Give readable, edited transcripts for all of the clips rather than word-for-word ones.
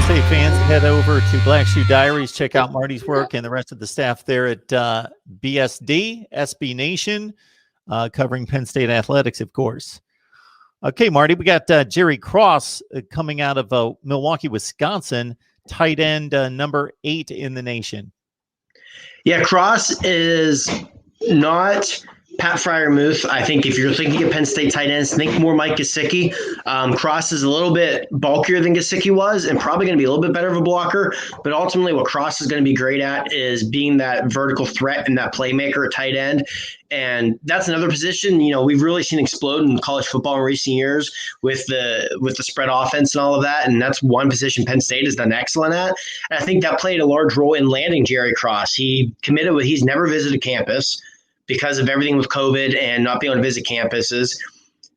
State fans, head over to Black Shoe Diaries. Check out Marty's work and the rest of the staff there at BSD, SB Nation, covering Penn State athletics, of course. Okay, Marty, we got Jerry Cross coming out of Milwaukee, Wisconsin, tight end number 8 in the nation. Yeah, Cross is not Pat Freiermuth. I think if you're thinking of Penn State tight ends, think more Mike Gesicki. Cross is a little bit bulkier than Gesicki was and probably going to be a little bit better of a blocker. But ultimately what Cross is going to be great at is being that vertical threat and that playmaker at tight end. And that's another position, we've really seen explode in college football in recent years with the spread offense and all of that. And that's one position Penn State has done excellent at. And I think that played a large role in landing Jerry Cross. He's never visited campus because of everything with COVID and not being able to visit campuses.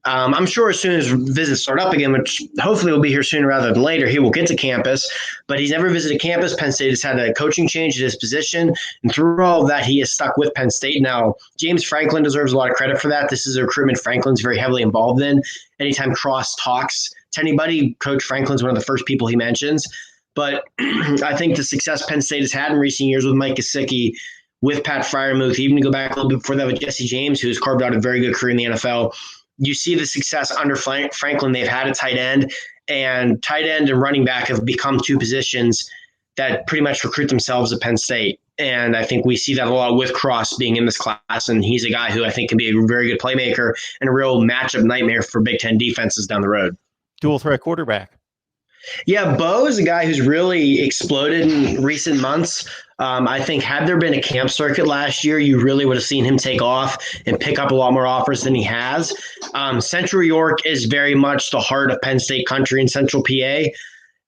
I'm sure as soon as visits start up again, which hopefully will be here sooner rather than later, he will get to campus. But he's never visited campus. Penn State has had a coaching change at his position. And through all of that, he is stuck with Penn State. Now, James Franklin deserves a lot of credit for that. This is a recruitment Franklin's very heavily involved in. Anytime Cross talks to anybody, Coach Franklin's one of the first people he mentions. But I think the success Penn State has had in recent years with Mike Gesicki, with Pat Freiermuth, even to go back a little bit before that with Jesse James, who's carved out a very good career in the NFL. You see the success under Franklin they've had at tight end, and tight end and running back have become two positions that pretty much recruit themselves at Penn State. And I think we see that a lot with Cross being in this class, and he's a guy who I think can be a very good playmaker and a real matchup nightmare for Big Ten defenses down the road. Dual threat quarterback. Yeah, Beau is a guy who's really exploded in recent months. I think had there been a camp circuit last year, you really would have seen him take off and pick up a lot more offers than he has. Central York is very much the heart of Penn State country in Central PA.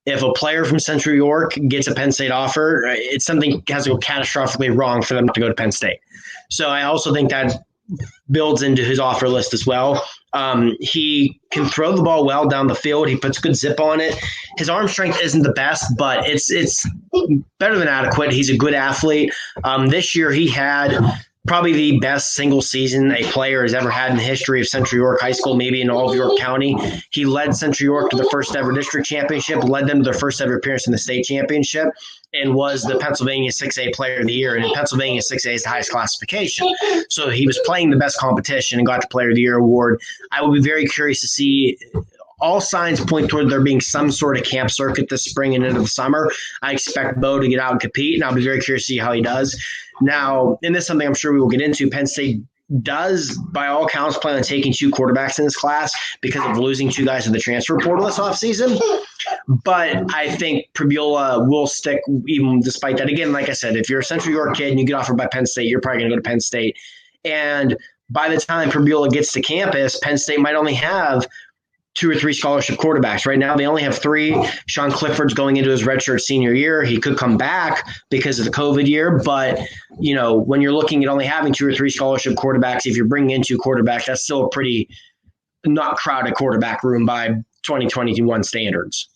If a player from Central York gets a Penn State offer, it's something has to go catastrophically wrong for them to go to Penn State. So I also think that builds into his offer list as well. He can throw the ball well down the field. He puts good zip on it. His arm strength isn't the best, but it's better than adequate. He's a good athlete. This year he had probably the best single season a player has ever had in the history of Central York High School, maybe in all of York County. He led Central York to the first ever district championship, led them to their first ever appearance in the state championship, and was the Pennsylvania 6A player of the year. And in Pennsylvania, 6A is the highest classification. So he was playing the best competition and got the player of the year award. I would be very curious to see. All signs point toward there being some sort of camp circuit this spring and into the summer. I expect Beau to get out and compete, and I'll be very curious to see how he does. Now, and this is something I'm sure we will get into, Penn State does, by all counts, plan on taking 2 quarterbacks in this class because of losing 2 guys in the transfer portal this offseason. But I think Pribula will stick even despite that. Again, like I said, if you're a Central York kid and you get offered by Penn State, you're probably going to go to Penn State. And by the time Pribula gets to campus, Penn State might only have 2 or 3 scholarship quarterbacks. Right now, they only have 3. Sean Clifford's going into his redshirt senior year. He could come back because of the COVID year. But, when you're looking at only having 2 or 3 scholarship quarterbacks, if you're bringing in 2 quarterbacks, that's still a pretty not crowded quarterback room by 2021 standards.